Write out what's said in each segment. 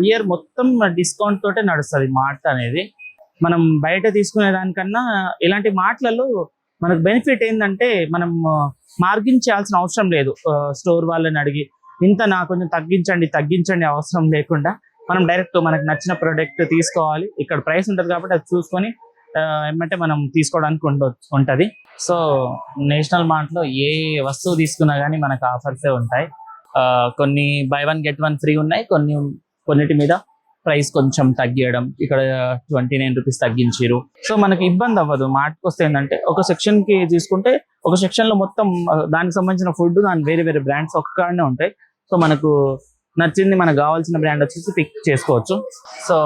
Year మొత్తం discount తోటే నడుస్తుంది మార్ట్ అనేది. మనం బయట తీసుకునే దానికన్నా ఇలాంటి మార్ట్లలో మనకు బెనిఫిట్ ఏంటంటే మనం మార్జిన్ చేయాల్సిన అవసరం లేదు. స్టోర్ వాళ్ళని అడిగి ఇంత నాకు కొంచెం తగ్గించండి అవసరం లేకుండా మనం డైరెక్ట్ మనకు నచ్చిన ప్రోడక్ట్ తీసుకోవాలి. ఇక్కడ ప్రైస్ ఉంటుంది కాబట్టి అది చూసుకొని ఏమంటే మనం తీసుకోవడానికి ఉంటుంది. సో నేషనల్ మార్ట్లో ఏ వస్తువు తీసుకున్నా కానీ మనకు ఆఫర్సే ఉంటాయి. కొన్ని by one get one free ఉన్నాయి, కొన్నిటి మీద ప్రైస్ కొంచెం తగ్గియడం. ఇక్కడ 29 రూపీస్ తగ్గించారు. సో మనకి ఇబ్బంది అవ్వదు. మార్ట్కి వస్తే ఏంటంటే ఒక సెక్షన్ కి తీసుకుంటే ఒక సెక్షన్ లో మొత్తం దానికి సంబంధించిన ఫుడ్ దాని వేరే వేరే బ్రాండ్స్ ఒక్కనే ఉంటాయి. సో మనకు నచ్చింది మనకు కావాల్సిన బ్రాండ్ వచ్చేసి పిక్ చేసుకోవచ్చు. సో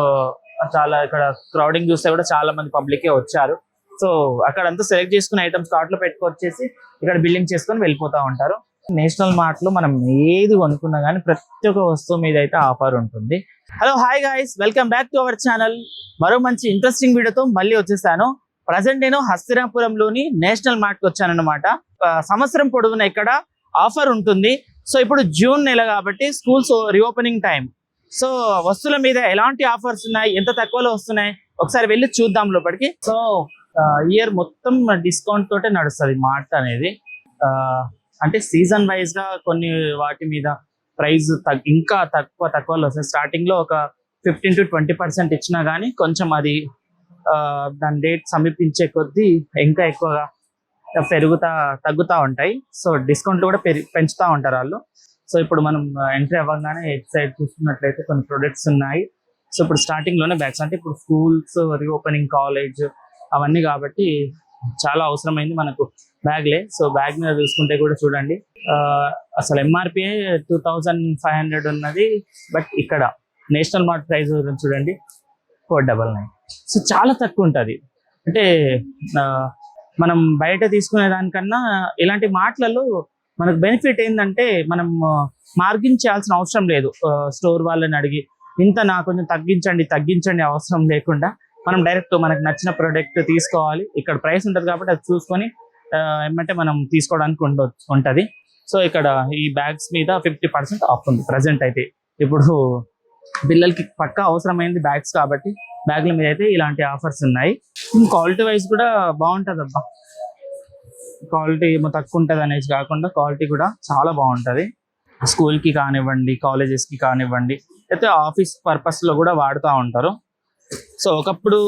చాలా ఇక్కడ క్రౌడింగ్ చూస్తే కూడా చాలా మంది పబ్లికే వచ్చారు. సో అక్కడంతా సెలెక్ట్ చేసుకున్న ఐటమ్స్ కార్ట్ లో పెట్టుకొచ్చేసి ఇక్కడ బిల్లింగ్ చేసుకొని వెళ్ళిపోతా ఉంటారు. నేషనల్ మార్ట్ లో మనం ఏది కొనుక్కున్నా కానీ ప్రతి ఒక్క వస్తువు మీద అయితే ఆఫర్ ఉంటుంది. Hello hi guys, welcome back to our channel. మరో మంచి ఇంట్రెస్టింగ్ వీడియోతో మళ్ళీ వచ్చేసాను. ప్రజెంట్ నేను హస్తినాపురంలోని నేషనల్ మార్ట్ కి వచ్చానన్నమాట. సంవత్సరం పొడవునా ఇక్కడ ఆఫర్ ఉంటుంది. సో ఇప్పుడు జూన్ నెల కాబట్టి స్కూల్స్ రీఓపెనింగ్ టైం. సో వస్తువుల మీద ఎలాంటి ఆఫర్స్ ఉన్నాయి, ఎంత తక్కువలో వస్తున్నాయి ఒకసారి వెళ్ళి చూద్దాం లోపలికి. సో ఇయర్ మొత్తం డిస్కౌంట్ తోటే నడుస్తుంది మార్ట్ అనేది. అంటే సీజన్ వైజ్ గా కొన్ని వాటి మీద ప్రైస్ ఇంకా తక్కువలో వస్తాయి. స్టార్టింగ్ లో ఒక 15 to 20% ఇచ్చినా గానీ కొంచెం అది దాని డేట్ సమీపించే కొద్దీ ఇంకా ఎక్కువగా తగ్గుతా ఉంటాయి. సో డిస్కౌంట్ కూడా పెంచుతా ఉంటారు వాళ్ళు. సో ఇప్పుడు మనం ఎంట్రీ అవ్వగానే ఎట్ సైడ్ చూసుకున్నట్లయితే కొన్ని ప్రొడక్ట్స్ ఉన్నాయి. సో ఇప్పుడు స్టార్టింగ్ లోనే బ్యాగ్స్, అంటే ఇప్పుడు స్కూల్స్ రీఓపెనింగ్, కాలేజ్ అవన్నీ కాబట్టి చాలా అవసరమైంది మనకు బ్యాగ్లే. సో బ్యాగ్ మీద చూసుకుంటే కూడా చూడండి, అసలు ఎంఆర్పి 2500 ఉన్నది. బట్ ఇక్కడ నేషనల్ మార్ట్ ప్రైస్ చూడండి 499. సో చాలా తక్కువ ఉంటుంది. అంటే మనం బయట తీసుకునే దానికన్నా ఇలాంటి మార్ట్లలో మనకు బెనిఫిట్ ఏంటంటే మనం మార్జిన్ చేయాల్సిన అవసరం లేదు. స్టోర్ వాళ్ళని అడిగి ఇంత నాకు కొంచెం తగ్గించండి అవసరం లేకుండా మనం డైరెక్ట్ మనకు నచ్చిన ప్రోడక్ట్ తీసుకోవాలి. ఇక్కడ ప్రైస్ ఉంటుంది కాబట్టి అది చూసుకొని ఏమంటే మనం తీసుకోవడానికి ఉంటుంది. సో ఇక్కడ ఈ బ్యాగ్స్ మీద 50% ఆఫ్ ఉంది ప్రజెంట్ అయితే. ఇప్పుడు పిల్లలకి పక్కా అవసరమైంది బ్యాగ్స్ కాబట్టి బ్యాగ్ల మీద అయితే ఇలాంటి ఆఫర్స్ ఉన్నాయి. క్వాలిటీ వైజ్ కూడా బాగుంటుంది అబ్బా. క్వాలిటీ తక్కువ ఉంటుంది అనేసి కాకుండా క్వాలిటీ కూడా చాలా బాగుంటుంది. స్కూల్కి కానివ్వండి, కాలేజెస్కి కానివ్వండి, అయితే ఆఫీస్ పర్పస్లో కూడా వాడుతూ ఉంటారు. సో ఒకప్పుడు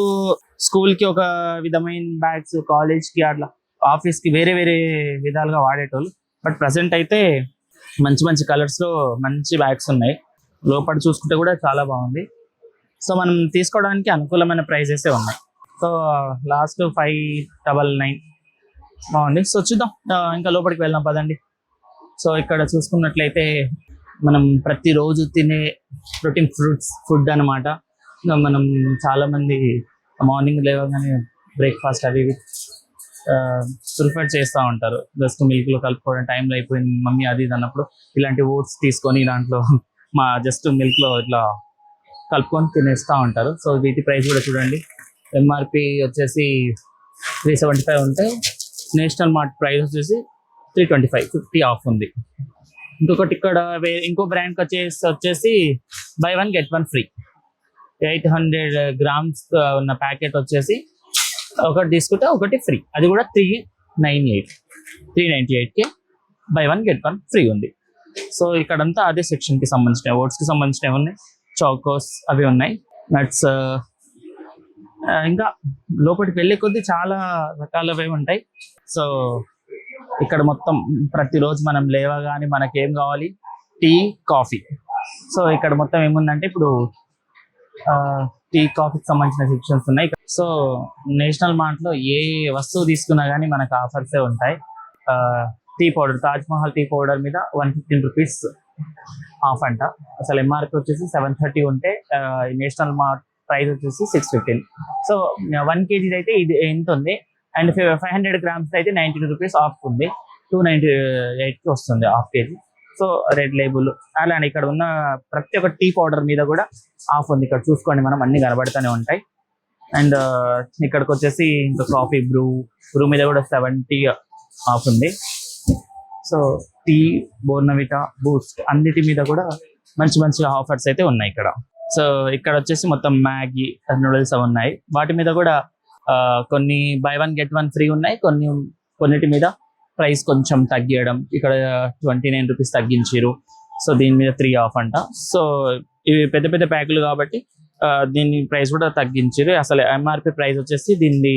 స్కూల్కి ఒక విధమైన బ్యాగ్స్, కాలేజ్కి అట్లా ఆఫీస్కి వేరే వేరే విధాలుగా వాడేటోళ్ళు. బట్ ప్రజెంట్ అయితే మంచి మంచి కలర్స్లో మంచి బ్యాగ్స్ ఉన్నాయి. లోపల చూసుకుంటే కూడా చాలా బాగుంది. సో మనం తీసుకోవడానికి అనుకూలమైన ప్రైజెస్ ఉన్నాయి. సో లాస్ట్ 599 బాగుంది. సో చూద్దాం, ఇంకా లోపలికి వెళ్దాం పదండి. సో ఇక్కడ చూసుకున్నట్లయితే మనం ప్రతిరోజు తినే ప్రోటీన్ ఫుడ్ అనమాట. మనం చాలా మంది మార్నింగ్ లేవగానే బ్రేక్ఫాస్ట్ అవి ప్రిఫర్ చేస్తూ ఉంటారు. జస్ట్ మిల్క్లో కలుపుకోవడం, టైంలో అయిపోయింది మమ్మీ అది ఇది అన్నప్పుడు ఇలాంటి ఓట్స్ తీసుకొని దాంట్లో జస్ట్ మిల్క్లో ఇట్లా కలుపుకొని తినేస్తూ ఉంటారు. సో వీటి ప్రైస్ కూడా చూడండి, ఎంఆర్పి వచ్చేసి 375 ఉంటే నేషనల్ మార్ట్ ప్రైస్ వచ్చేసి 325, 50 ఆఫ్ ఉంది. ఇంకొకటి ఇక్కడ ఇంకో బ్రాండ్కి వచ్చేసి buy one get one free. 800 grams ఉన్న ప్యాకెట్ వచ్చేసి ఒకటి తీసుకుంటే ఒకటి ఫ్రీ. అది కూడా 398కే buy one get one free ఉంది. సో ఇక్కడంతా అదే సెక్షన్కి సంబంధించినవి, ఓట్స్కి సంబంధించినవి ఉన్నాయి, చాకోస్ అవి ఉన్నాయి, నట్స్. ఇంకా లోపలికి వెళ్ళే కొద్దీ చాలా రకాలవి ఉంటాయి. సో ఇక్కడ మొత్తం ప్రతిరోజు మనం లేవగానే మనకేం కావాలి, టీ, కాఫీ. సో ఇక్కడ మొత్తం ఏముందంటే ఇప్పుడు టీ, కాఫీకి సంబంధించిన సెక్షన్స్ ఉన్నాయి. సో నేషనల్ మార్ట్ లో ఏ వస్తువు తీసుకున్నా కానీ మనకు ఆఫర్సే ఉంటాయి. Tea powder, Taj Mahal tea powder మీద 115 రూపీస్ ఆఫ్ అంట. అసలు ఎంఆర్పి వచ్చేసి 730 ఉంటే నేషనల్ మార్ట్ ప్రైస్ వచ్చేసి 615. సో 1 kg అయితే ఇది ఎంత ఉంది. అండ్ 500 grams అయితే 92 రూపీస్ ఆఫ్ ఉంది. 298కి వస్తుంది half KG. So red label అలానే ఇక్కడ ఉన్న ప్రతి ఒక్క టీ పౌడర్ మీద కూడా ఆఫ్ ఉంది. ఇక్కడ చూసుకోండి, మనం అన్ని కనబడుతూనే ఉంటాయి. అండ్ ఇక్కడికి వచ్చేసి ఇంకా కాఫీ, బ్రూ మీద కూడా 70 ఆఫ్ ఉంది. సో టీ, బోర్నవిటా, బూస్ట్ అన్నిటి మీద కూడా మంచి మంచి ఆఫర్స్ అయితే ఉన్నాయి ఇక్కడ. సో ఇక్కడ వచ్చేసి మొత్తం మ్యాగీ నూడిల్స్ అవి ఉన్నాయి. వాటి మీద కూడా కొన్ని by one get one free ఉన్నాయి. కొన్నిటి మీద ప్రైస్ కొంచెం తగ్గియడం, ఇక్కడ 29 రూపీస్ తగ్గించారు. సో దీని మీద 3 ఆఫ్ అంట. సో ఇవి పెద్ద పెద్ద ప్యాకులు కాబట్టి దీని ప్రైస్ కూడా తగ్గించారు. అసలు ఎంఆర్పి ప్రైస్ వచ్చేసి దీన్ని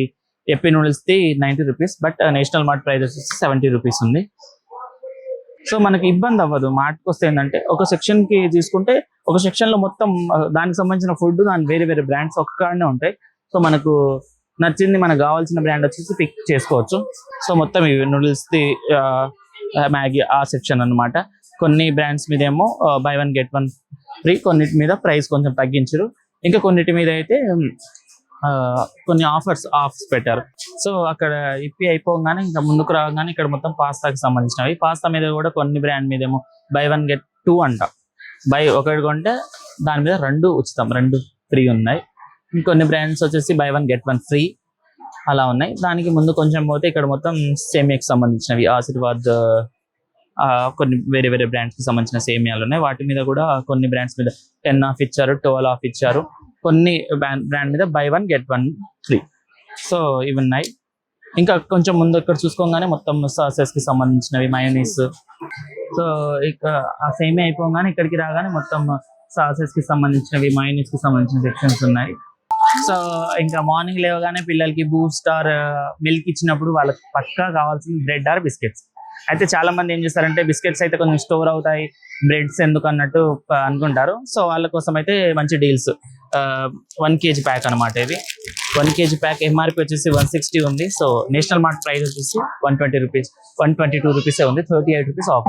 ఎప్పి నూడిల్స్ది 90 rupees, but national mart price వచ్చేసి 70 రూపీస్ ఉంది. సో మనకి ఇబ్బంది అవ్వదు. మార్ట్కి వస్తే ఏంటంటే ఒక సెక్షన్ కి తీసుకుంటే ఒక సెక్షన్ లో మొత్తం దానికి సంబంధించిన ఫుడ్, దాని వేరే వేరే బ్రాండ్స్ ఒక్కనే ఉంటాయి. సో మనకు నచ్చింది, మనకు కావాల్సిన బ్రాండ్ వచ్చేసి పిక్ చేసుకోవచ్చు. సో మొత్తం ఇవి నూడిల్స్ ది మ్యాగీ ఆ సెక్షన్ అన్నమాట. కొన్ని బ్రాండ్స్ మీద ఏమో buy one get one free, కొన్నిటి మీద ప్రైస్ కొంచెం తగ్గించారు. ఇంకా కొన్నిటి మీద అయితే కొన్ని ఆఫ్స్ పెట్టారు. సో అక్కడ ఇప్పి అయిపోగానే ఇంకా ముందుకు రాగానే ఇక్కడ మొత్తం పాస్తాకి సంబంధించినవి. పాస్తా మీద కూడా కొన్ని బ్రాండ్ మీద ఏమో బై వన్ గెట్ 2 అంట. ఒకటి కొంటే దాని మీద 2 ఉచితం, 2 ఫ్రీ ఉన్నాయి. ఇంకొన్ని బ్రాండ్స్ వచ్చేసి buy one get one free అలా ఉన్నాయి. దానికి ముందు కొంచెం పోతే ఇక్కడ మొత్తం సేమియాకి సంబంధించినవి, ఆశీర్వాద్, కొన్ని వేరే వేరే బ్రాండ్స్ కి సంబంధించిన సేమియాలు ఉన్నాయి. వాటి మీద కూడా కొన్ని బ్రాండ్స్ మీద 10 ఆఫ్ ఇచ్చారు, 12 ఆఫ్ ఇచ్చారు. కొన్ని బ్రాండ్ మీద by one get one free. So ఇవి ఉన్నాయి. ఇంకా కొంచెం ముందు ఇక్కడ చూసుకోగానే మొత్తం సాసెస్ కి సంబంధించినవి, మయోనీస్. సో ఇక ఆ సేమియా అయిపోగానే ఇక్కడికి రాగానే మొత్తం సాసెస్ కి సంబంధించినవి, మయోనీస్ కి సంబంధించిన సెక్షన్స్ ఉన్నాయి. సో ఇంకా మార్నింగ్ లేవగానే పిల్లలకి బూస్ట్ ఆర్ మిల్క్ ఇచ్చినప్పుడు వాళ్ళకి పక్కా కావాల్సిన బ్రెడ్ ఆర్ బిస్కెట్స్. అయితే చాలా మంది ఏం చేస్తారంటే బిస్కెట్స్ అయితే కొంచెం స్టోర్ అవుతాయి, బ్రెడ్స్ ఎందుకు అన్నట్టు అనుకుంటారు. సో వాళ్ళ కోసం అయితే మంచి డీల్స్. 1 kg ప్యాక్ అనమాట ఇది. 1 kg ప్యాక్ ఎంఆర్పి వచ్చేసి 160 ఉంది. సో నేషనల్ మార్ట్ ప్రైస్ వచ్చేసి 120 రూపీస్, 122 రూపీసే ఉంది, 38 రూపీస్ ఆఫ్.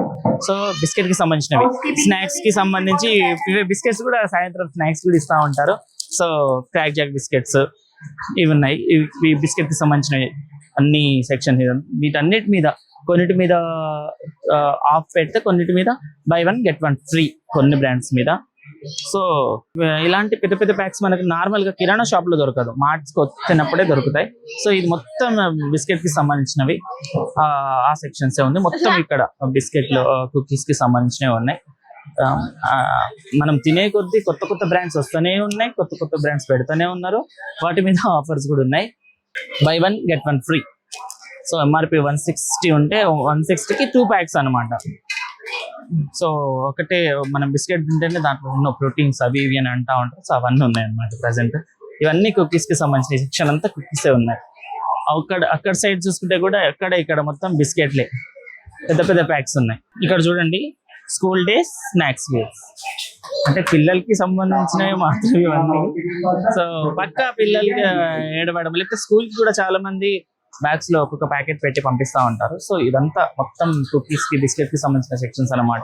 సో బిస్కెట్ కి సంబంధించినవి, స్నాక్స్ కి సంబంధించి ఇవే బిస్కెట్స్ కూడా సాయంత్రం స్నాక్స్ కూడా ఇస్తా ఉంటారు. సో క్రాక్ జాక్ బిస్కెట్స్ ఇవి ఉన్నాయి. ఇవి బిస్కెట్ కి సంబంధించినవి అన్ని సెక్షన్. వీటన్నిటి మీద కొన్నిటి మీద ఆఫ్ పెడితే కొన్నిటి మీద by one get one free కొన్ని బ్రాండ్స్ మీద. సో ఇలాంటి పెద్ద పెద్ద ప్యాక్స్ మనకి నార్మల్ గా కిరాణా షాప్ లో దొరకదు, మార్ట్స్ కి వచ్చినప్పుడే దొరుకుతాయి. సో ఇది మొత్తం బిస్కెట్ కి సంబంధించినవి ఆ సెక్షన్స్ ఉంది. మొత్తం ఇక్కడ బిస్కెట్లు, కుకీస్ కి సంబంధించినవి ఉన్నాయి. మనం తినే కొద్దీ కొత్త కొత్త బ్రాండ్స్ వస్తూనే ఉన్నాయి, కొత్త కొత్త బ్రాండ్స్ పెడుతూనే ఉన్నారు. వాటి మీద ఆఫర్స్ కూడా ఉన్నాయి. By one get one free. So MRP 160 ఉంటే 160కి 2 ప్యాక్స్ అనమాట. సో ఒకటే మనం బిస్కెట్ తింటేనే దాంట్లో ఉన్న ప్రోటీన్స్ అవి ఇవి అని అంటా ఉంటారు. సో అవన్నీ ఉన్నాయి అనమాట ప్రెసెంట్. ఇవన్నీ కుకీస్ కి సంబంధించిన సెక్షన్ అంతా కుకీసే ఉన్నాయి. అక్కడ సైడ్ చూసుకుంటే కూడా ఇక్కడ మొత్తం బిస్కెట్లే, పెద్ద పెద్ద ప్యాక్స్ ఉన్నాయి. ఇక్కడ చూడండి, స్కూల్ డేస్ స్నాక్స్ వేస్ అంటే పిల్లలకి సంబంధించినవి మాత్రమే ఇవన్నీ. సో పక్కా పిల్లలకి ఏడవడం, లేకపోతే స్కూల్ కి కూడా చాలా మంది బ్యాగ్స్ లో ఒక్కొక్క ప్యాకెట్ పెట్టి పంపిస్తా ఉంటారు. సో ఇదంతా మొత్తం కుకీస్ కి బిస్కెట్ కి సంబంధించిన సెక్షన్స్ అనమాట.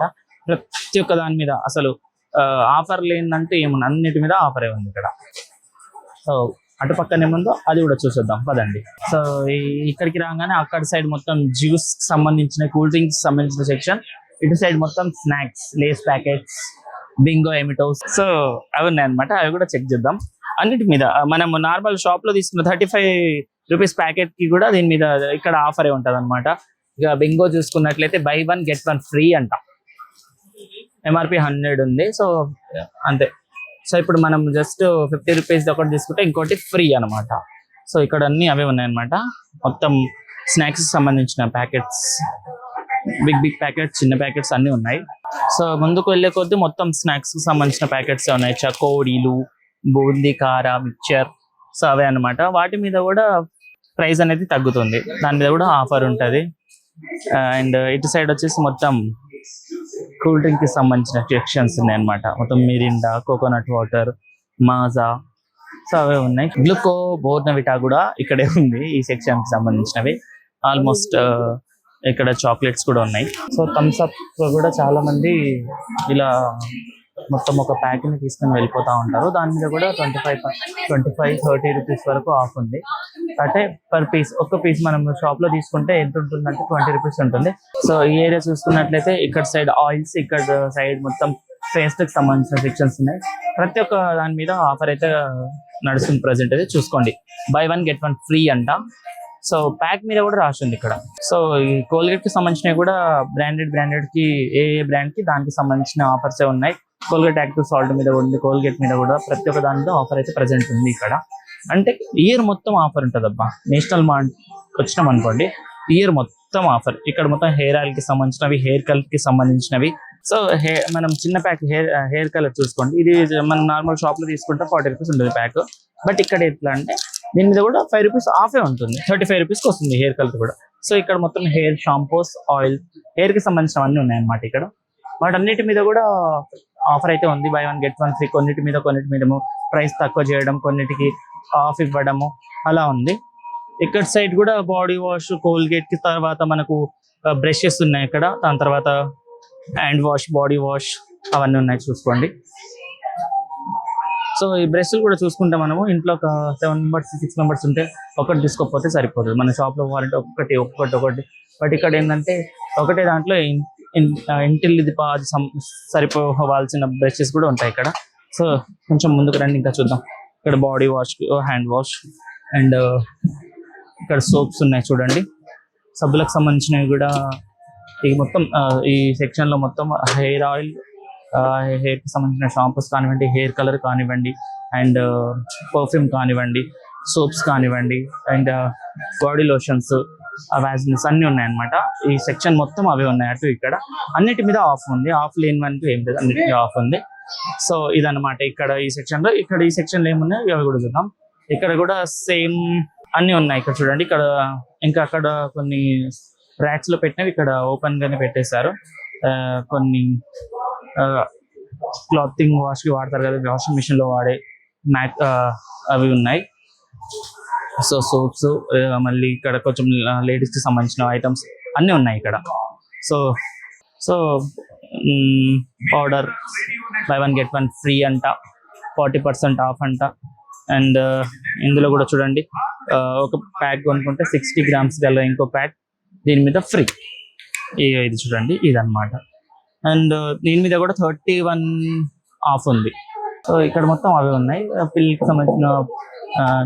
ప్రతి ఒక్క దాని మీద అసలు ఆఫర్ లేదంటే ఏముంది, అన్నిటి మీద ఆఫరే ఉంది ఇక్కడ. సో అటు పక్కనే ముందో అది కూడా చూసేద్దాం పదండి. సో ఇక్కడికి రాగానే అక్కడ సైడ్ మొత్తం జ్యూస్ సంబంధించిన, కూల్ డ్రింక్స్ సంబంధించిన సెక్షన్. ఇటు సైడ్ మొత్తం స్నాక్స్, లేస్ ప్యాకెట్స్, బింగో, ఎమిటోస్. సో అవి ఉన్నాయన్నమాట. అవి కూడా చెక్ చేద్దాం. అన్నిటి మీద మనం నార్మల్ షాప్ లో తీసుకున్న 35 రూపీస్ ప్యాకెట్ కి కూడా దీని మీద ఇక్కడ ఆఫరే ఉంటది అనమాట. ఇక బింగో చూసుకున్నట్లయితే by one get one free అంట. ఎంఆర్పి 100 ఉంది. సో అంతే. సో ఇప్పుడు మనం జస్ట్ 50 రూపీస్ ఒకటి తీసుకుంటే ఇంకోటి ఫ్రీ అనమాట. సో ఇక్కడ అన్ని అవే ఉన్నాయన్నమాట. మొత్తం స్నాక్స్ సంబంధించిన ప్యాకెట్స్, బిగ్ ప్యాకెట్స్, చిన్న ప్యాకెట్స్ అన్ని ఉన్నాయి. సో ముందుకు వెళ్ళే కొద్దీ మొత్తం స్నాక్స్ కి సంబంధించిన ప్యాకెట్స్ ఉన్నాయి. చకోడీలు, బూందీ, కారా, మిక్చర్. సో అవే అనమాట. వాటి మీద కూడా ప్రైస్ అనేది తగ్గుతుంది, దాని మీద కూడా ఆఫర్ ఉంటుంది. అండ్ ఇటు సైడ్ వచ్చేసి మొత్తం కూల్ డ్రింక్ కి సంబంధించిన సెక్షన్స్ ఉన్నాయి అనమాట. మొత్తం Mirinda, coconut water, Maaza. So అవే ఉన్నాయి. గ్లూకో, బోర్నవిటా కూడా ఇక్కడే ఉంది ఈ సెక్షన్ కి సంబంధించినవి. ఆల్మోస్ట్ ఇక్కడ చాక్లెట్స్ కూడా ఉన్నాయి. సో థమ్స్ అప్ కూడా చాలా మంది ఇలా మొత్తం ఒక ప్యాక్ ని తీసుకొని వెళ్ళిపోతా ఉంటారు. దాని మీద కూడా 25-30 రూపీస్ వరకు ఆఫ్ ఉంది. అంటే పర్ పీస్, ఒక్క పీస్ మనం షాప్ లో తీసుకుంటే ఎంత ఉంటుందంటే 20 రూపీస్ ఉంటుంది. సో ఈ ఏరియా చూసుకున్నట్లయితే ఇక్కడ సైడ్ ఆయిల్స్, ఇక్కడ సైడ్ మొత్తం పేస్ట్ కి సంబంధించిన సెక్షన్స్ ఉన్నాయి. ప్రతి ఒక్క దాని మీద ఆఫర్ అయితే నడుస్తుంది ప్రెసెంట్. అయితే చూసుకోండి, by one get one free అంట. సో ప్యాక్ మీద కూడా రాసింది ఇక్కడ. సో ఈ కోల్గేట్ కి సంబంధించినవి కూడా బ్రాండెడ్ కి ఏ బ్రాండ్ కి దానికి సంబంధించిన ఆఫర్స్ ఉన్నాయి. కోల్గేట్ యాక్టివ్ సాల్ట్ మీద ఉంది, కోల్గేట్ మీద కూడా ప్రతి ఒక్క దాంట్లో ఆఫర్ అయితే ప్రెసెంట్ ఉంది ఇక్కడ. అంటే ఇయర్ మొత్తం ఆఫర్ ఉంటుంది అబ్బా. నేషనల్ మార్ట్ వచ్చినాం అనుకోండి, ఇయర్ మొత్తం ఆఫర్. ఇక్కడ మొత్తం హెయిర్ ఆయిల్ కి సంబంధించినవి, హెయిర్ కలర్ కి సంబంధించినవి. సో మనం చిన్న ప్యాక్ హెయిర్ కలర్ చూసుకోండి, ఇది మనం నార్మల్ షాప్ లో తీసుకుంటే 40 రూపీస్ ఉంటుంది ప్యాక్. బట్ ఇక్కడ ఎట్లా అంటే దీని మీద కూడా 5 రూపీస్ ఆఫే ఉంటుంది, 35 రూపీస్కి వస్తుంది హెయిర్ కలర్ కూడా. సో ఇక్కడ మొత్తం హెయిర్ షాంపూస్, ఆయిల్, హెయిర్ కి సంబంధించినవన్నీ ఉన్నాయన్నమాట ఇక్కడ. వాటన్నిటి మీద కూడా ఆఫర్ అయితే ఉంది, బై 1 get 1 ఫ్రీ. కొన్నిటి మీద ప్రైస్ తక్కువ చేయడం, కొన్నిటికి ఆఫ్ ఇవ్వడము అలా ఉంది. ఇక్కడ సైడ్ కూడా బాడీ వాష్, కోల్గేట్ కి తర్వాత మనకు బ్రషెస్ ఉన్నాయి ఇక్కడ. దాని తర్వాత హ్యాండ్ వాష్, బాడీ వాష్ అవన్నీ ఉన్నాయి చూసుకోండి. సో ఈ బ్రష్లు కూడా చూసుకుంటే మనము ఇంట్లో ఒక 7 మెంబర్స్ 6 మెంబర్స్ ఉంటే ఒకటి తీసుకోకపోతే సరిపోతుంది. మన షాప్లో పోవాలంటే ఒకటి. బట్ ఇక్కడ ఏంటంటే ఒకటే దాంట్లో ఇంటిల్లిది పాది సరిపోవాల్సిన బ్రషెస్ కూడా ఉంటాయి ఇక్కడ. సో కొంచెం ముందుకు రండి, ఇంకా చూద్దాం. ఇక్కడ body wash, hand wash and ఇక్కడ సోప్స్ ఉన్నాయి చూడండి. సబ్బులకు సంబంధించినవి కూడా ఈ మొత్తం ఈ సెక్షన్ లో మొత్తం హెయిర్ ఆయిల్, హెయిర్ కి సంబంధించిన షాంపూస్ కానివ్వండి, హెయిర్ కలర్ కానివ్వండి, అండ్ పర్ఫ్యూమ్ కానివ్వండి, సోప్స్ కానివ్వండి, అండ్ బాడీ లోషన్స్, వ్యాజిన్స్ అన్ని ఉన్నాయన్నమాట. ఈ సెక్షన్ మొత్తం అవే ఉన్నాయి. అటు ఇక్కడ అన్నిటి మీద ఆఫ్ ఉంది, ఆఫ్ లేనివంటూ ఏం లేదు, అన్నిటి మీద ఆఫ్ ఉంది. సో ఇదన్నమాట ఇక్కడ ఈ సెక్షన్ లో. ఇక్కడ ఈ సెక్షన్ లో ఏమున్నాయి అవి కూడా చూద్దాం. ఇక్కడ కూడా సేమ్ అన్ని ఉన్నాయి ఇక్కడ చూడండి. ఇక్కడ ఇంకా అక్కడ కొన్ని ర్యాక్స్ లో పెట్టినవి ఇక్కడ ఓపెన్ గానే పెట్టేశారు. కొన్ని క్లాతింగ్ వాష్ కి వాడతారు కదా, వాషింగ్ మిషన్ లో వాడే మ్యాట్ అవి ఉన్నాయి. సో సోప్స్, మళ్ళీ ఇక్కడ కొంచెం లేడీస్ కి సంబంధించిన ఐటమ్స్ అన్ని ఉన్నాయి ఇక్కడ. So powder by 1 get 1 free అంట, 40% ఆఫ్ అంట. అండ్ ఇందులో కూడా చూడండి, ఒక ప్యాక్ కొనుక్కుంటే 60 grams గల ఇంకో ప్యాక్ దీని మీద ఫ్రీ. ఇది చూడండి, ఇదన్నమాట. అండ్ దీని మీద కూడా 31 ఆఫ్ ఉంది. సో ఇక్కడ మొత్తం అవి ఉన్నాయి. పిల్లలకి సంబంధించిన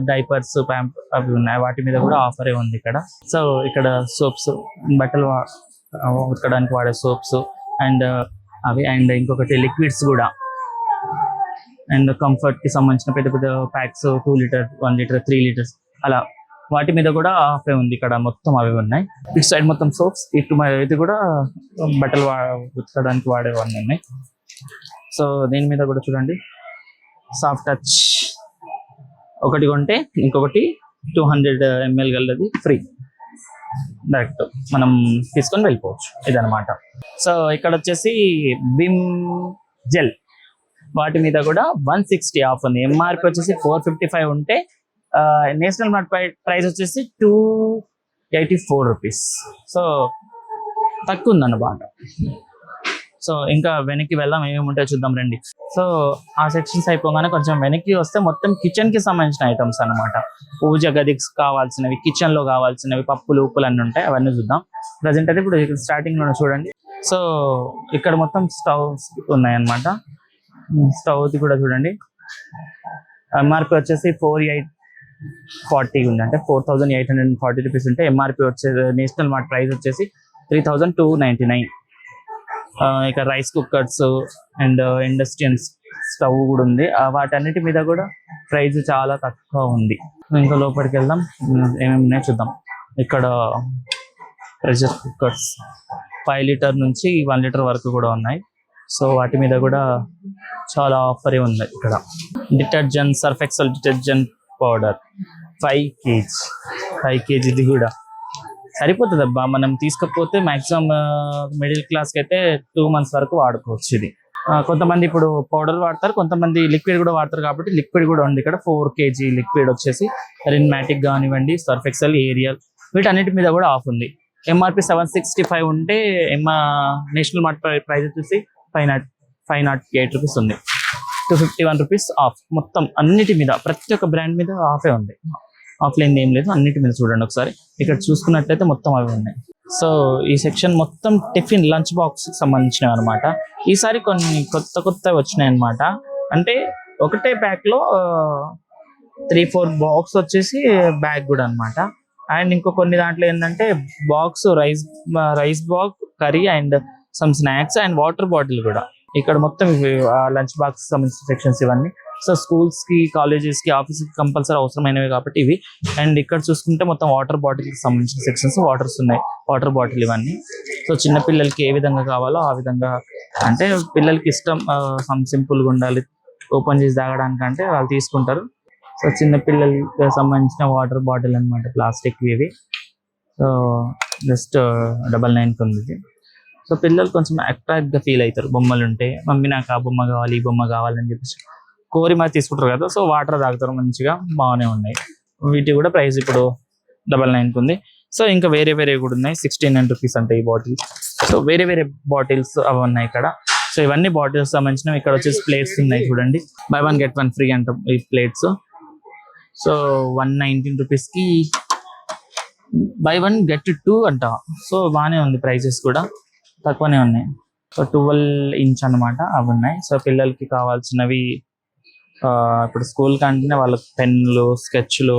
డైపర్స్, ప్యాంప్ అవి ఉన్నాయి, వాటి మీద కూడా ఆఫరే ఉంది ఇక్కడ. సో ఇక్కడ సోప్స్, బట్టలు ఉతకడానికి వాడే సోప్స్ అండ్ అవి, అండ్ ఇంకొకటి లిక్విడ్స్ కూడా, అండ్ కంఫర్ట్ కి సంబంధించిన పెద్ద పెద్ద ప్యాక్స్ 2 లీటర్, 1 లీటర్, 3 లీటర్స్ అలా, వాటి మీద కూడా ఆఫే ఉంది ఇక్కడ. మొత్తం అవి ఉన్నాయి. ఇటు సైడ్ మొత్తం సోప్స్, ఇది కూడా బట్టలు ఉతకడానికి వాడేవన్నీ ఉన్నాయి. సో దీని మీద కూడా చూడండి, సాఫ్ట్ టచ్ ఒకటి కొంటే ఇంకొకటి 200 ml గలది ఫ్రీ. డైరెక్ట్ మనం తీసుకొని వెళ్ళిపోవచ్చు, ఇదనమాట. సో ఇక్కడ వచ్చేసి విమ్ జెల్, వాటి మీద కూడా 160 ఆఫ్ ఉంది. ఎంఆర్పి వచ్చేసి 455 ఉంటే నేషనల్ మార్ట్ ప్రైస్ వచ్చేసి 284 రూపీస్. సో తక్కువ ఉందన్నమాట. సో ఇంకా వెనక్కి వెళ్దాం, ఏమేమి ఉంటాయో చూద్దాం రండి. సో ఆ సెక్షన్స్ అయిపోగానే కొంచెం వెనక్కి వస్తే మొత్తం కిచెన్ కి సంబంధించిన ఐటమ్స్ అన్నమాట. పూజ గదికి కావాల్సినవి, కిచెన్ లో కావాల్సినవి, పప్పులు ఉప్పులు అన్ని ఉంటాయి, అవన్నీ చూద్దాం. ప్రజెంట్ అయితే ఇప్పుడు స్టార్టింగ్ లో చూడండి. సో ఇక్కడ మొత్తం స్టవ్స్ ఉన్నాయి అన్నమాట. స్టవ్ కూడా చూడండి, ఎంఆర్పి వచ్చేసి 4840 ఉంది, అంటే 4840 రూపీస్ ఉంటే ఎంఆర్పి వచ్చేసి నేషనల్ మార్ట్ ప్రైస్ వచ్చేసి 3299. ఇక rice cookers and industrial stove కూడా ఉంది. వాటన్నిటి మీద కూడా ప్రైస్ చాలా తక్కువ ఉంది. ఇంకా లోపలికి వెళ్దాం, ఏమేమి ఉన్నాయో చూద్దాం. ఇక్కడ ప్రెషర్ కుక్కర్స్ 5 లీటర్ నుంచి 1 లీటర్ వరకు కూడా ఉన్నాయి. సో వాటి మీద కూడా చాలా ఆఫరే ఉంది ఇక్కడ. Detergent, Surf Excel detergent powder 5 kg, ఇది కూడా సరిపోతుంది అబ్బా. మనం తీసుకపోతే మాక్సిమం మిడిల్ క్లాస్ కి అయితే 2 months వరకు వాడుకోవచ్చు ఇది. కొంతమంది ఇప్పుడు పౌడర్ వాడతారు, కొంతమంది లిక్విడ్ కూడా వాడతారు, కాబట్టి లిక్విడ్ కూడా ఉంది ఇక్కడ. 4 kg లిక్విడ్ వచ్చేసి రిన్మాటిక్ కానివ్వండి, సర్ఫ్ ఎక్సెల్, ఏరియల్, వీటన్నిటి మీద కూడా ఆఫ్ ఉంది. ఎంఆర్పి 765 ఉంటే నేషనల్ మార్ట్ ప్రైస్ వచ్చేసి 508 రూపీస్ ఉంది. 251 రూపీస్ ఆఫ్. మొత్తం అన్నిటి మీద, ప్రతి ఒక్క బ్రాండ్ మీద ఆఫే ఉంది. ఆఫ్లైన్ ఏం లేదు, అన్నిటి మీద చూడండి ఒకసారి. ఇక్కడ చూసుకున్నట్లయితే మొత్తం అవి ఉన్నాయి. సో ఈ సెక్షన్ మొత్తం టిఫిన్, లంచ్ బాక్స్ సంబంధించినవి అనమాట. ఈసారి కొన్ని కొత్త వచ్చినాయి అనమాట. అంటే ఒకటే ప్యాక్ లో 3-4 బాక్స్ వచ్చేసి బ్యాగ్ కూడా అనమాట. అండ్ ఇంకో కొన్ని దాంట్లో ఏంటంటే box rice box, curry and some snacks and water bottle కూడా. ఇక్కడ మొత్తం లంచ్ బాక్స్ సంబంధించిన సెక్షన్స్ ఇవన్నీ. సో స్కూల్స్ కి, కాలేజెస్ కి, ఆఫీస్ కి కంపల్సరీ అవసరమైనవి కాబట్టి ఇవి. అండ్ ఇక్కడ చూసుకుంటే మొత్తం వాటర్ బాటిల్ కి సంబంధించిన సెక్షన్స్, వాటర్స్ ఉన్నాయి, వాటర్ బాటిల్ ఇవన్నీ. సో చిన్న పిల్లలకి ఏ విధంగా కావాలో ఆ విధంగా, అంటే పిల్లలకి ఇష్టం సింపుల్ గా ఉండాలి, ఓపెన్ చేసి తాగడానికంటే వాళ్ళు తీసుకుంటారు. సో చిన్న పిల్లలకి సంబంధించిన వాటర్ బాటిల్ అనమాట, ప్లాస్టిక్ ఇవి. సో జస్ట్ 99 ఉంది ఇది. సో పిల్లలు కొంచెం అట్రాక్ట్ గా ఫీల్ అవుతారు, బొమ్మలు ఉంటే మమ్మీ నాకు ఆ బొమ్మ కావాలి, ఈ బొమ్మ కావాలని చెప్పేసి కోరి మరి తీసుకుంటారు కదా. సో వాటర్ తాగుతారు మంచిగా, బాగానే ఉన్నాయి. వీటి కూడా ప్రైస్ ఇప్పుడు 99 ఉంది. సో ఇంకా వేరే వేరే కూడా ఉన్నాయి, 69 రూపీస్ అంటే ఈ బాటిల్. సో వేరే వేరే బాటిల్స్ అవి ఉన్నాయి ఇక్కడ. సో ఇవన్నీ బాటిల్స్ సంబంధించినవి. ఇక్కడ వచ్చేసి ప్లేట్స్ ఉన్నాయి చూడండి, బై 1 get 1 ఫ్రీ అంట ఈ ప్లేట్స్. సో 119 రూపీస్ కి బై 1 get 2 అంట. సో బాగానే ఉంది, ప్రైసెస్ కూడా తక్కువనే ఉన్నాయి. సో 12 ఇంచ్ అనమాట అవి ఉన్నాయి. సో పిల్లలకి కావాల్సినవి ఇప్పుడు స్కూల్ కంటేనే వాళ్ళకి పెన్నులు, స్కెచ్లు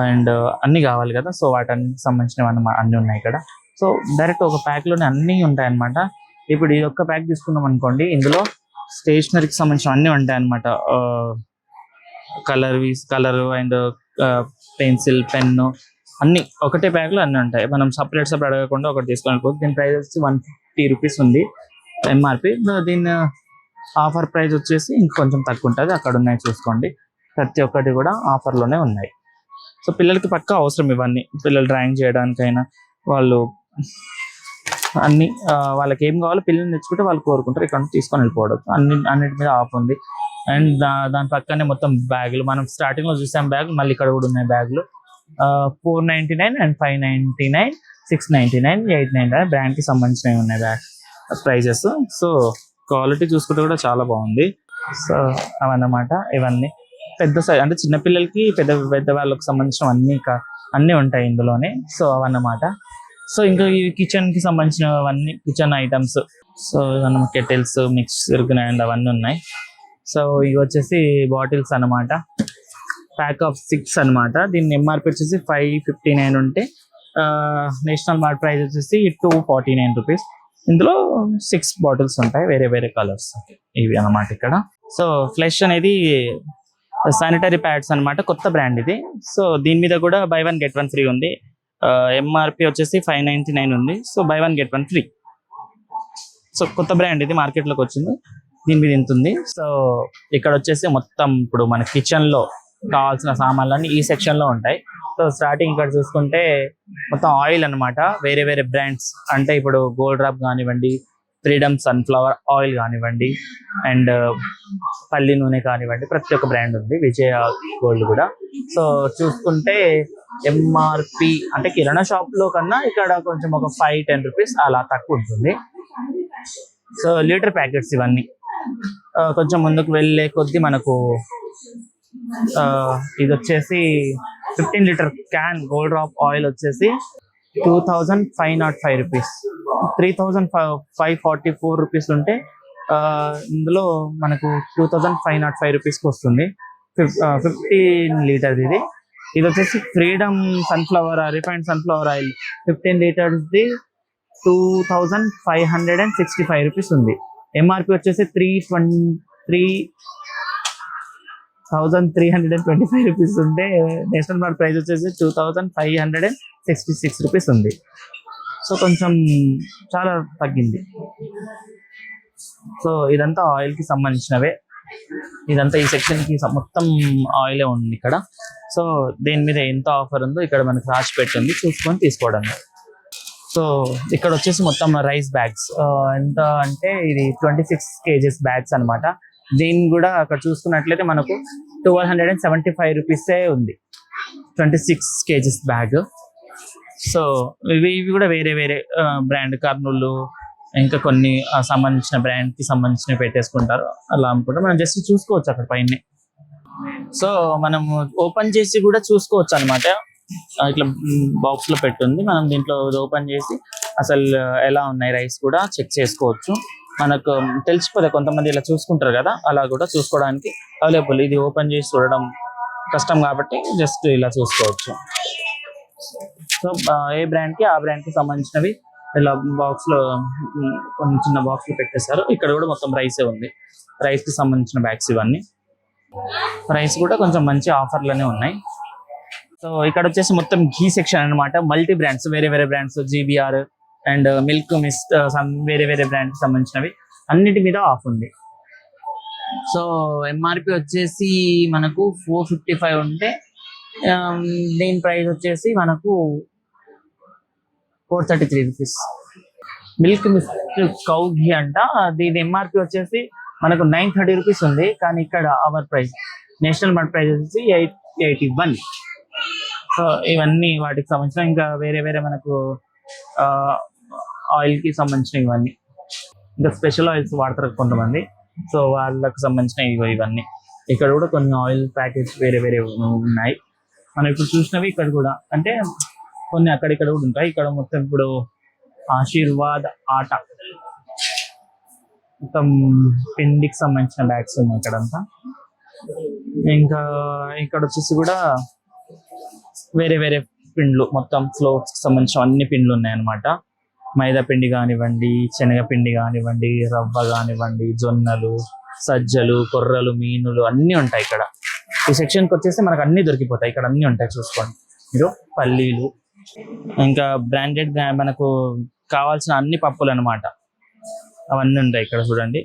అండ్ అన్ని కావాలి కదా. సో వాటన్నిటికి సంబంధించినవి అన్ని ఉన్నాయి ఇక్కడ. సో డైరెక్ట్ ఒక ప్యాక్ లోనే అన్ని ఉంటాయి అనమాట. ఇప్పుడు ఈ ఒక్క ప్యాక్ తీసుకున్నాం అనుకోండి, ఇందులో స్టేషనరీకి సంబంధించిన అన్ని ఉంటాయి అనమాట. కలర్ అండ్ పెన్సిల్, పెన్ను అన్ని ఒకటే ప్యాక్ లో అన్ని ఉంటాయి. మనం సపరేట్ అడగకుండా ఒకటి తీసుకోవాలి. దీని ప్రైస్ వచ్చి 150 రూపీస్ ఉంది ఎంఆర్పి. దీని ఆఫర్ ప్రైస్ వచ్చేసి ఇంకొంచెం తక్కువ ఉంటుంది, అక్కడ ఉన్నాయి చూసుకోండి. ప్రతి ఒక్కటి కూడా ఆఫర్ లోనే ఉన్నాయి. సో పిల్లలకి పక్కా అవసరం ఇవన్నీ, పిల్లలు డ్రాయింగ్ చేయడానికైనా వాళ్ళు అన్ని వాళ్ళకి ఏం కావాలో పిల్లల్ని తెచ్చుకుంటే వాళ్ళు కోరుకుంటారు, ఇక్కడ తీసుకొని వెళ్ళిపోవడం. అన్నిటి మీద ఆఫ్ ఉంది. అండ్ దాని పక్కనే మొత్తం బ్యాగులు, మనం స్టార్టింగ్ లో చూసాం బ్యాగులు, మళ్ళీ ఇక్కడ కూడా ఉన్నాయి బ్యాగులు. 499 అండ్ 599, 699, 899 బ్రాండ్ కి సంబంధించినవి ఉన్నాయి బ్యాగ్ ప్రైజెస్. సో క్వాలిటీ చూసుకుంటే కూడా చాలా బాగుంది. సో అవన్నమాట ఇవన్నీ పెద్ద సైజ్, అంటే చిన్నపిల్లలకి పెద్ద వాళ్ళకి సంబంధించిన అన్ని ఉంటాయి ఇందులోనే. సో అవన్నమాట. సో ఇంకా ఈ కిచెన్ కి సంబంధించినవన్నీ కిచెన్ ఐటమ్స్. సో ఇవన్నీ కెటిల్స్, మిక్సర్ గ్రైండర్ అవన్నీ ఉన్నాయి. సో ఇవి వచ్చేసి బాటిల్స్ అన్నమాట, ప్యాక్ ఆఫ్ 6 అనమాట. దీని ఎంఆర్పి వచ్చేసి 559 ఉంటే నేషనల్ మార్ట్ ప్రైస్ వచ్చేసి 249 రూపీస్. ఇందులో 6 బాటిల్స్ ఉంటాయి, వేరే వేరే కలర్స్ ఇవి అన్నమాట ఇక్కడ. సో ఫ్లెష్ అనేది శానిటరీ ప్యాడ్స్ అన్నమాట, కొత్త బ్రాండ్ ఇది. సో దీని మీద కూడా బై 1 get 1 ఫ్రీ ఉంది. ఎంఆర్పి వచ్చేసి 599 ఉంది. So by 1 get 1 free. So కొత్త బ్రాండ్ ఇది, మార్కెట్ లోకి వచ్చింది. దీని మీద ఎంత ఉంది. సో ఇక్కడ వచ్చేసి మొత్తం ఇప్పుడు మన కిచెన్ లో కావాల్సిన సామాన్లన్నీ ఈ సెక్షన్ లో ఉంటాయి. సో స్టార్టింగ్ ఇక్కడ చూసుకుంటే మొత్తం ఆయిల్ అన్నమాట, వేరే వేరే బ్రాండ్స్. అంటే ఇప్పుడు గోల్డ్ డ్రాప్ కానివ్వండి, ఫ్రీడమ్ సన్ఫ్లవర్ ఆయిల్ కానివ్వండి, అండ్ పల్లి నూనె కానివ్వండి, ప్రతి ఒక్క బ్రాండ్ ఉంది, విజయ గోల్డ్ కూడా. సో చూసుకుంటే ఎంఆర్పి అంటే కిరాణా షాప్ లో కన్నా ఇక్కడ కొంచెం ఒక 5-10 రూపీస్ అలా తక్కువ ఉంటుంది. సో లీటర్ ప్యాకెట్స్ ఇవన్నీ. కొంచెం ముందుకు వెళ్ళే కొద్దీ మనకు ఇది వచ్చేసి 15 litre can gold drop oil వచ్చేసి 2505 రూపీస్, 3544 రూపీస్ ఉంటే ఇందులో మనకు 2505 రూపీస్కి వస్తుంది. 15 లీటర్ ఇది. ఇది వచ్చేసి freedom sunflower refined sunflower oil 15 లీటర్స్ది 2565 rupees ఉంది. ఎంఆర్పి వచ్చేసి 3325 రూపీస్ ఉంటే నేషనల్ మార్ట్ ప్రైస్ వచ్చేసి 2566 రూపీస్ ఉంది. సో కొంచెం చాలా తగ్గింది. సో ఇదంతా ఆయిల్ కి సంబంధించినవే, ఇదంతా ఈ సెక్షన్ కి మొత్తం ఆయిలే ఉంది ఇక్కడ. సో దీని మీద ఎంత ఆఫర్ ఉందో ఇక్కడ మనకు రాసి పెట్టింది, చూసుకొని తీసుకోవడం. సో ఇక్కడ వచ్చేసి మొత్తం రైస్ బ్యాగ్స్ ఎంత అంటే ఇది 26 kgs బ్యాగ్స్ అనమాట. దీన్ని కూడా అక్కడ చూసుకున్నట్లయితే మనకు 1275 రూపీసే ఉంది 26 kgs బ్యాగ్. సో ఇవి కూడా వేరే వేరే బ్రాండ్, కర్నూలు ఇంకా కొన్ని సంబంధించిన బ్రాండ్ కి సంబంధించిన పెట్టేసుకుంటారు. అలా అనుకుంటే మనం జస్ట్ చూసుకోవచ్చు అక్కడ పైన. సో మనం ఓపెన్ చేసి కూడా చూసుకోవచ్చు అనమాట. ఇట్లా బాక్స్ లో పెట్టుంది, మనం దీంట్లో ఓపెన్ చేసి అసలు ఎలా ఉన్నాయి రైస్ కూడా చెక్ చేసుకోవచ్చు. మనకు తెలిసిపోతే కొంతమంది ఇలా చూసుకుంటారు కదా, అలా కూడా చూసుకోవడానికి అవైలబుల్. ఇది ఓపెన్ చేసి చూడడం కష్టం కాబట్టి జస్ట్ ఇలా చూసుకోవచ్చు. సో ఏ బ్రాండ్ కి ఆ బ్రాండ్ కి సంబంధించినవి ఇలా బాక్స్ లో కొన్ని చిన్న బాక్స్ లో పెట్టేశారు. ఇక్కడ కూడా మొత్తం రైసే ఉంది, రైస్ కి సంబంధించిన బ్యాగ్స్ ఇవన్నీ. రైస్ కూడా కొంచెం మంచి ఆఫర్లోనే ఉన్నాయి. సో ఇక్కడ వచ్చేసి మొత్తం ఘీ సెక్షన్ అన్నమాట. మల్టీ బ్రాండ్స్, వేరే వేరే brands, GBR and milk mist, వేరే వేరే బ్రాండ్స్ సంబంధించినవి అన్నిటి మీద ఆఫ్ ఉంది. సో ఎంఆర్పి వచ్చేసి మనకు 455 ఉంటే దీని ప్రైస్ వచ్చేసి మనకు 433 రూపీస్. మిల్క్ మిస్ట్ కౌ ఘీ అంట, దీని ఎంఆర్పి వచ్చేసి మనకు 930 రూపీస్ ఉంది. కానీ ఇక్కడ our price, national mart price వచ్చేసి 881. సో ఇవన్నీ వాటికి సంబంధించిన, ఇంకా వేరే వేరే మనకు ఆయిల్ కి సంబంధించిన ఇవన్నీ, ఇంకా స్పెషల్ ఆయిల్స్ వాడతారు కొంతమంది, సో వాళ్ళకి సంబంధించిన ఇవన్నీ. ఇక్కడ కూడా కొన్ని ఆయిల్ ప్యాకెట్స్ వేరే వేరే ఉన్నాయి. మనం ఇప్పుడు చూసినవి ఇక్కడ కూడా, అంటే కొన్ని అక్కడిక్కడ కూడా ఉంటాయి. ఇక్కడ మొత్తం ఇప్పుడు ఆశీర్వాద్ ఆట, మొత్తం పిండికి సంబంధించిన బ్యాగ్స్ ఉన్నాయి ఇక్కడంతా. ఇంకా ఇక్కడ వచ్చేసి కూడా వేరే వేరే పిండ్లు, మొత్తం ఫ్లోర్స్ కి సంబంధించిన అన్ని పిండ్లు ఉన్నాయి అన్నమాట. మైదా పిండి కానివ్వండి, శనగపిండి కానివ్వండి, రవ్వ కానివ్వండి, జొన్నలు, సజ్జలు, కొర్రలు, మీనులు అన్నీ ఉంటాయి ఇక్కడ. ఈ సెక్షన్కి వచ్చేసి మనకు అన్ని దొరికిపోతాయి, ఇక్కడ అన్ని ఉంటాయి చూసుకోండి మీరు. పల్లీలు, ఇంకా బ్రాండెడ్ మనకు కావాల్సిన అన్ని పప్పులు అనమాట, అవన్నీ ఉంటాయి ఇక్కడ చూడండి.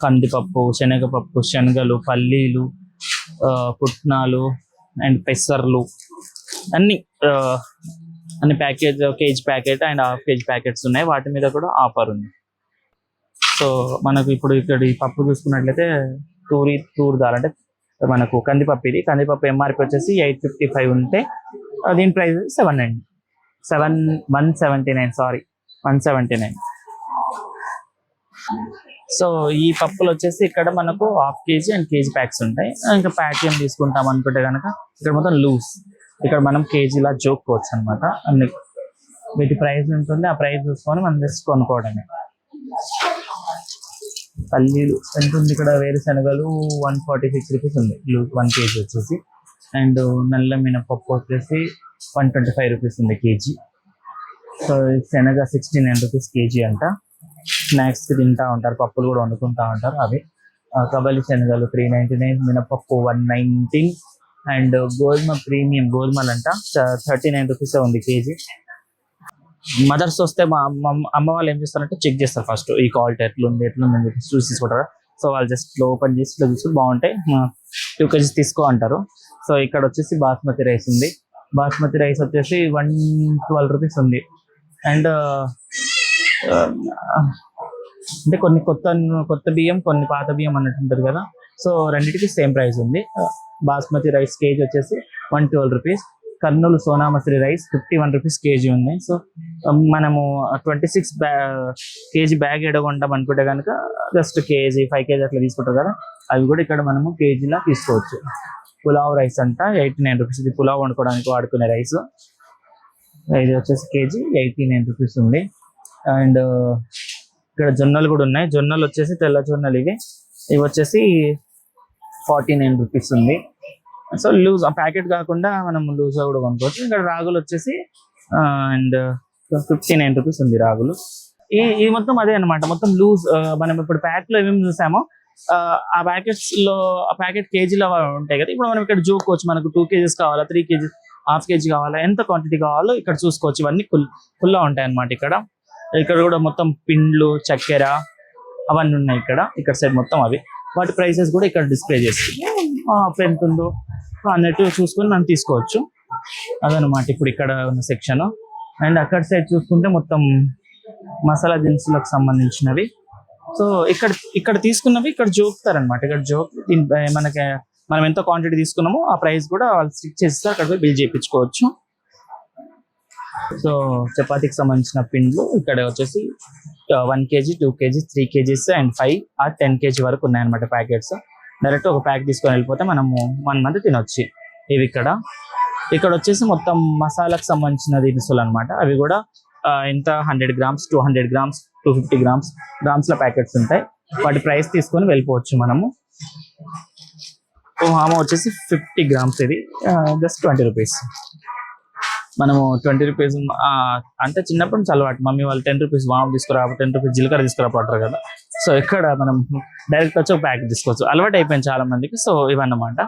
కందిపప్పు, శనగపప్పు, శనగలు, పల్లీలు, పుట్నాలు అండ్ పెసర్లు అన్ని అన్ని package, KG packet and half KG packets ఉన్నాయి. వాటి మీద కూడా ఆఫర్ ఉంది. సో మనకు ఇప్పుడు ఇక్కడ ఈ పప్పు చూసుకున్నట్లయితే తూర్ దాల్ అంటే మనకు కందిపప్పు, ఇది కందిపప్పు ఎంఆర్పి వచ్చేసి 855 ఉంటే దీని ప్రైస్ 179. సో ఈ పప్పులు వచ్చేసి ఇక్కడ మనకు half KG and KG packs ఉంటాయి. ఇంకా ప్యాక్ ఏం తీసుకుంటాం అనుకుంటే కనుక ఇక్కడ మొత్తం లూజ్, ఇక్కడ మనం కేజీలా జోక్కోవచ్చు అనమాట. అన్ని వీటి ప్రైస్ ఉంటుంది, ఆ ప్రైస్ చూసుకొని మనం జస్ట్ కొనుక్కోవడమే. పల్లీలు ఎంత ఉంది ఇక్కడ, వేరుశనగలు 146 రూపీస్ ఉంది లూజ్ 1 కేజీ వచ్చేసి. అండ్ నల్ల మినపప్పు వచ్చేసి 125 రూపీస్ ఉంది కేజీ. సో శనగ 69 రూపీస్ కేజీ అంట. స్నాక్స్ కి తింటా ఉంటారు, పప్పులు కూడా వండుకుంటా ఉంటారు అవి. కబలి శనగలు 399, మినపప్పు 119 అండ్ గోధుమ ప్రీమియం గోధుమలు అంట 39 రూపీస్ ఉంది కేజీ. మదర్స్ వస్తే మా అమ్మ వాళ్ళు ఏం చేస్తారంటే చెక్ చేస్తారు ఫస్ట్, ఈ క్వాలిటీ ఎట్లుంది చూసి తీసుకుంటారు. సో వాళ్ళు జస్ట్ ఓపెన్ చేసి ఇట్లా చూసి బాగుంటాయి 2 kgs తీసుకో అంటారు. సో ఇక్కడ వచ్చేసి బాస్మతి రైస్ ఉంది. బాస్మతి రైస్ వచ్చేసి 112 రూపీస్ ఉంది. అండ్ అంటే కొన్ని కొత్త బియ్యం, కొన్ని పాత బియ్యం అన్నట్టు ఉంటుంది కదా. సో రెండింటికి సేమ్ ప్రైస్ ఉంది. బాస్మతి రైస్ కేజీ వచ్చేసి 112 rupees. Kurnool Sona Masuri rice 51 rupees KG ఉంది. సో మనము 26 కేజీ బ్యాగ్ ఎడగొంటాం అనుకుంటే కనుక జస్ట్ కేజీ 5 kg అట్లా తీసుకుంటారు కదా, అవి కూడా ఇక్కడ మనము కేజీలా తీసుకోవచ్చు. పులావ్ రైస్ అంట 89 రూపీస్, ఇది పులావ్ వండుకోవడానికి వాడుకునే రైస్. ఇది వచ్చేసి కేజీ 89 రూపీస్ ఉంది. అండ్ ఇక్కడ జొన్నలు కూడా ఉన్నాయి. జొన్నలు వచ్చేసి తెల్ల జొన్నలు ఇవి వచ్చేసి 49 రూపీస్ ఉంది. సో లూజ్ ప్యాకెట్ కాకుండా మనం లూజ్ కూడా కొనుక్కోవచ్చు. ఇక్కడ రాగులు వచ్చేసి అండ్ 59 రూపీస్ ఉంది రాగులు. ఈ మొత్తం అదే అనమాట, మొత్తం లూజ్. మనం ఇప్పుడు ప్యాక్ లో ఏమేమి చూసామో ఆ ప్యాకెట్స్ లో, ఆ ప్యాకెట్ కేజీలో ఉంటాయి కదా. ఇప్పుడు మనం ఇక్కడ చూసుకోవచ్చు, మనకు 2 kgs కావాలా, 3 kgs, హాఫ్ కేజీ కావాలా, ఎంత క్వాంటిటీ కావాలో ఇక్కడ చూసుకోవచ్చు. ఇవన్నీ ఫుల్లా ఉంటాయి అనమాట. ఇక్కడ కూడా మొత్తం పిండ్లు, చక్కెర అవన్నీ ఉన్నాయి ఇక్కడ సైడ్ మొత్తం అవి. వాటి ప్రైసెస్ కూడా ఇక్కడ డిస్ప్లే చేస్తుంది. ఎంత ఉందో అన్నట్టు చూసుకొని మనం తీసుకోవచ్చు. అదనమాట ఇప్పుడు ఇక్కడ ఉన్న సెక్షన్. అండ్ అక్కడ సైడ్ చూసుకుంటే మొత్తం మసాలా దినుసులకు సంబంధించినవి. సో ఇక్కడ తీసుకున్నవి ఇక్కడ జోకుతారనమాట. ఇక్కడ మనకి మనం ఎంత క్వాంటిటీ తీసుకున్నామో ఆ ప్రైస్ కూడా వాళ్ళు స్టిక్ చేస్తారు, అక్కడ పోయి బిల్ చేయించుకోవచ్చు. సో చపాతీకి సంబంధించిన పిండ్లు ఇక్కడ వచ్చేసి 1 kg, 2 kg, 3 kgs and 5 or 10 kg వరకు ఉన్నాయన్నమాట ప్యాకెట్స్. డైరెక్ట్ ఒక ప్యాక్ తీసుకొని వెళ్ళిపోతే మనము 1 month తినొచ్చు. ఇవి ఇక్కడ వచ్చేసి మొత్తం మసాలాకు సంబంధించిన దినుసులు అనమాట. అవి కూడా ఎంత 100 grams, 200 grams, 250 grams లో ప్యాకెట్స్ ఉంటాయి. వాటి ప్రైస్ తీసుకొని వెళ్ళిపోవచ్చు మనము. ఓమామ వచ్చేసి 50 grams, ఇది జస్ట్ 20 రూపీస్. మనము 20 రూపీస్ అంటే చిన్నప్పటి నుంచి అలవాటు, మమ్మీ వాళ్ళు 10 రూపీస్ వాము తీసుకురా, 10 రూపీస్ జీలకర్ర తీసుకురా పడతారు కదా. సో ఇక్కడ మనం డైరెక్ట్ వచ్చి ఒక ప్యాకెట్ తీసుకోవచ్చు, అలవాటు అయిపోయింది చాలా మందికి. సో ఇవన్నమాట